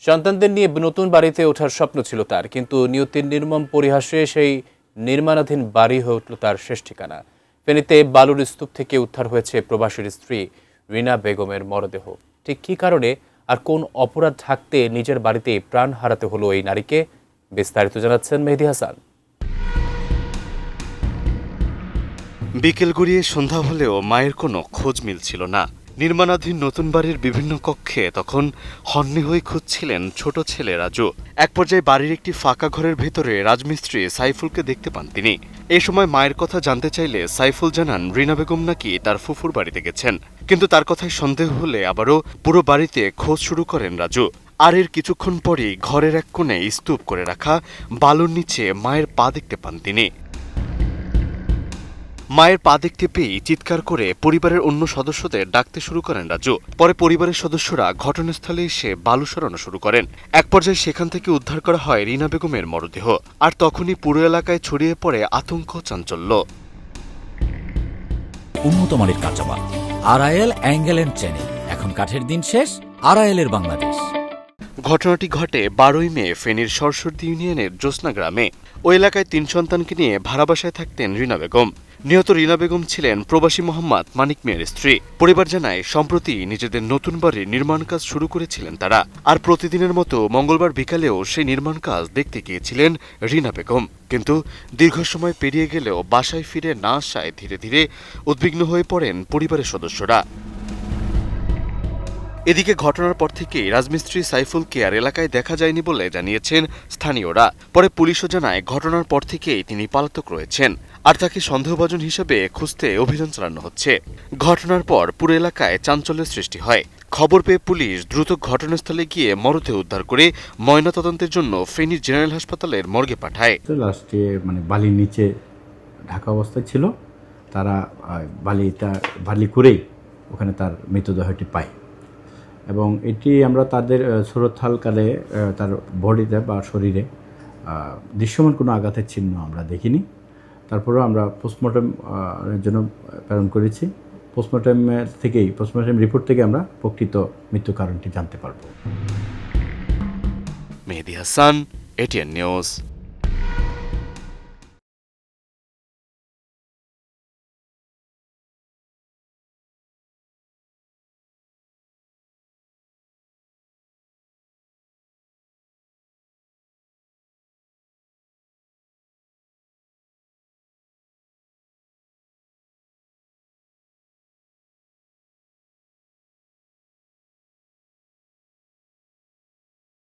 সন্তানদের নিয়ে নতুন বাড়িতে ওঠার স্বপ্ন ছিল তার, কিন্তু নিয়তির নির্মম পরিহাসে সেই নির্মাণাধীন বাড়ি হয়ে উঠল তার শেষ ঠিকানা। ফেনীতে বালুর স্তূপ থেকে উদ্ধার হয়েছে প্রবাসীর স্ত্রী রিনা বেগমের মরদেহ। ঠিক কী কারণে আর কোন অপরাধ ঢাকতে নিজের বাড়িতেই প্রাণ হারাতে হলো এই নারীকে? বিস্তারিত জানাচ্ছেন মেহেদী হাসান। বিকেল গড়িয়ে সন্ধ্যা হলেও মায়ের কোনো খোঁজ মিলছিল না। নির্মাণাধীন নতুন বাড়ির বিভিন্ন কক্ষে তখন হন্যে হয়ে খুঁজছিলেন ছোট ছেলে রাজু। এক পর্যায়ে বাড়ির একটি ফাঁকা ঘরের ভেতরে রাজমিস্ত্রি সাইফুলকে দেখতে পান তিনি। এই সময় মায়ের কথা জানতে চাইলে সাইফুল জানান রিনা বেগম নাকি তার ফুফুর বাড়িতে গেছেন, কিন্তু তার কথায় সন্দেহ হলে আবারও পুরো বাড়িতে খোঁজ শুরু করেন রাজু। আর এর কিছুক্ষণ পরই ঘরের এক কোণে স্তূপ করে রাখা বালুর নিচে মায়ের পা দেখতে পান তিনি। মায়ের পা দেখতে পেয়েই চিৎকার করে পরিবারের অন্য সদস্যদের ডাকতে শুরু করেন রাজু। পরে পরিবারের সদস্যরা ঘটনাস্থলে এসে বালু সরানো শুরু করেন। এক পর্যায়ে সেখান থেকে উদ্ধার করা হয় রিনা বেগমের মরদেহ। আর তখনই পুরো এলাকায় ছড়িয়ে পড়ে আতঙ্ক, চাঞ্চল্য। উন্নত মানের কাঁচামাল আরআইএল অ্যাঙ্গেল এন্ড চেনে, এখন কাঠের দিন শেষ, আরআইএল এর বাংলাদেশ। ঘটনাটি ঘটে 12ই মে ফেনীর সরসর্দি ইউনিয়নের জ্যোৎস্না গ্রামে। ওই এলাকায় 3 সন্তানকে নিয়ে ভাড়া বাসায় থাকতেন রিনা বেগম। নিহত রিনা বেগম ছিলেন প্রবাসী মোহাম্মদ মানিক মিয়ার স্ত্রী। পরিবার জানায় সম্প্রতি নিজেদের নতুন বাড়ির নির্মাণ কাজ শুরু করেছিলেন তারা। আর প্রতিদিনের মতো মঙ্গলবার বিকালেও সেই নির্মাণ কাজ দেখতে গিয়েছিলেন রিনা বেগম। কিন্তু দীর্ঘ সময় পেরিয়ে গেলেও বাসায় ফিরে না আসায় ধীরে ধীরে উদ্বিগ্ন হয়ে পড়েন পরিবারের সদস্যরা। এদিকে ঘটনার পর থেকেই রাজমিস্ত্রি সাইফুলকে আর এলাকায় দেখা যায়নি বলে জানিয়েছেন স্থানীয়রা। পরে পুলিশও জানায় ঘটনার পর থেকেই তিনি পলাতক রয়েছেন, আর তাকে সন্দেহভাজন হিসেবে খুঁজতে অভিযান চালানো হচ্ছে। ঘটনার পর পুরো এলাকায় চাঞ্চল্যের সৃষ্টি হয়। খবর পেয়ে পুলিশ দ্রুত ঘটনাস্থলে গিয়ে মরদেহ উদ্ধার করে ময়নাতদন্তের জন্য ফেনী জেনারেল হাসপাতালের মর্গে পাঠায়। লাস্টে বালির নিচে ঢাকা অবস্থায় ছিল, তারা বালি করেই ওখানে তার মৃতদেহটি পায়। এবং এটি আমরা তাদের সুরতহালকালে তার বডিতে বা শরীরে দৃশ্যমান কোনো আঘাতের চিহ্ন আমরা দেখিনি। তারপরেও আমরা পোস্টমর্টমের জন্য প্রেরণ করেছি। পোস্টমর্টম রিপোর্ট থেকে আমরা প্রকৃত মৃত্যু কারণটি জানতে পারব। মেহেদী হাসান, এটিএন নিউজ।